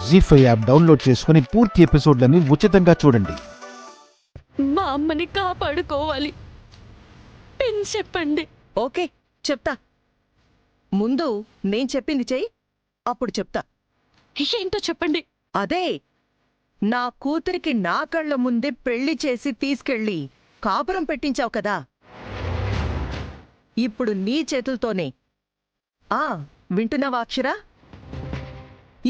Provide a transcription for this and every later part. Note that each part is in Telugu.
జీ5 యాప్ డౌన్లోడ్ చేసుకుని పూర్తి ఎపిసోడ్లని ఉచితంగా చూడండి. మా అమ్మని కాపాడుకోవాలి. పిన్ చెప్పండి. ఓకే, చెప్తా. ముందు నేను చెప్పింది చెయ్యి, అప్పుడు చెప్తా. ఏంటో చెప్పండి. అదే, నా కూతురికి నా కళ్ళ ముందే పెళ్లి చేసి తీసుకెళ్ళి కాపురం పెట్టించావు కదా, ఇప్పుడు నీ చేతులతోనే. వింటున్నావా అక్షరా?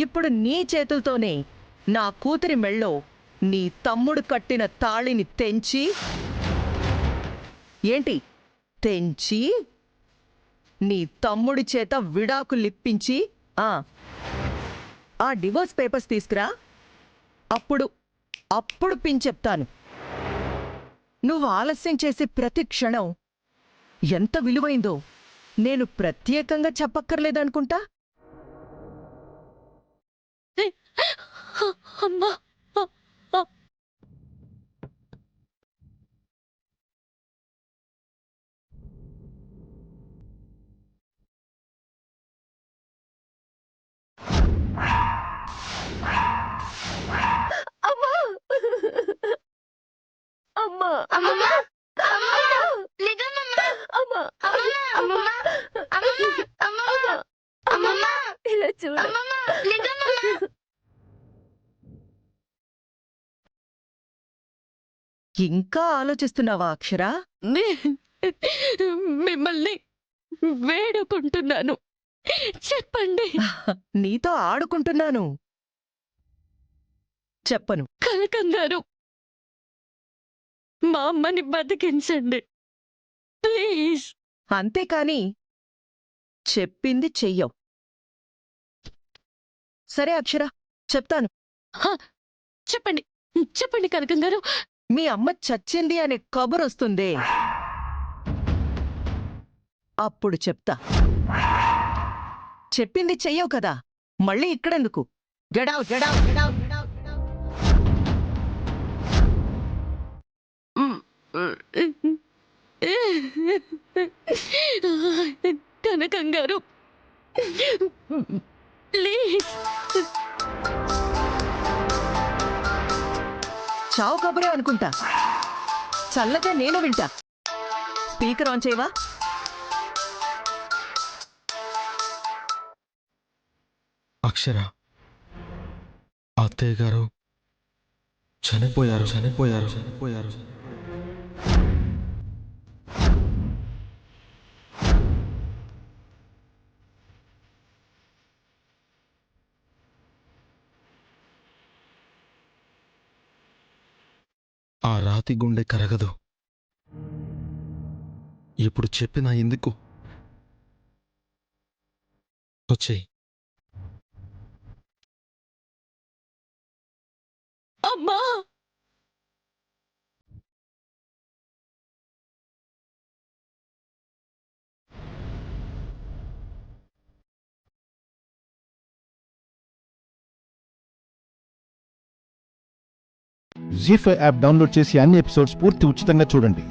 ఇప్పుడు నీ చేతులతోనే నా కూతురి మెళ్ళో నీ తమ్ముడు కట్టిన తాళిని తెంచి నీ తమ్ముడి చేత విడాకులిప్పించి ఆ డివోర్స్ పేపర్స్ తీసుకురా. అప్పుడు పిన్ చెప్తాను. నువ్వు ఆలస్యం చేసే ప్రతి క్షణం ఎంత విలువైందో నేను ప్రత్యేకంగా చెప్పక్కర్లేదనుకుంటా. అమ్మా, ఇలా చూడు. ఇంకా ఆలోచిస్తున్నావా అక్షరా? మిమ్మల్ని వేడుకుంటున్నాను, చెప్పండి. నీతో ఆడుకుంటున్నాను, చెప్పను. కనకం గారు, మా అమ్మని బతికించండి ప్లీజ్. అంతేకాని చెప్పింది చెయ్యవు. సరే అక్షరా, చెప్తాను. చెప్పండి చెప్పండి కనకం గారు. మీ అమ్మ చచ్చింది అనే కబురొస్తుందే, అప్పుడు చెప్తా. చెప్పింది చెయ్యవు కదా, మళ్ళీ ఇక్కడెందుకు? Get out get out get out get out. Kanakam గారు ప్లీజ్. చావు కబురే అనుకుంటా, చల్లగా నేను వింటా. స్పీకర్ ఆన్ చేయవా? అక్షర, అత్తయ్య గారు చనిపోయారు. ఆ రాతి గుండె కరగదు. ఇప్పుడు చెప్పినా ఎందుకు? వచ్చేయ్. అమ్మా, జీ5 యాప్ డౌన్లోడ్ చేసి అన్ని ఎపిసోడ్స్ పూర్తి ఉచితంగా చూడండి.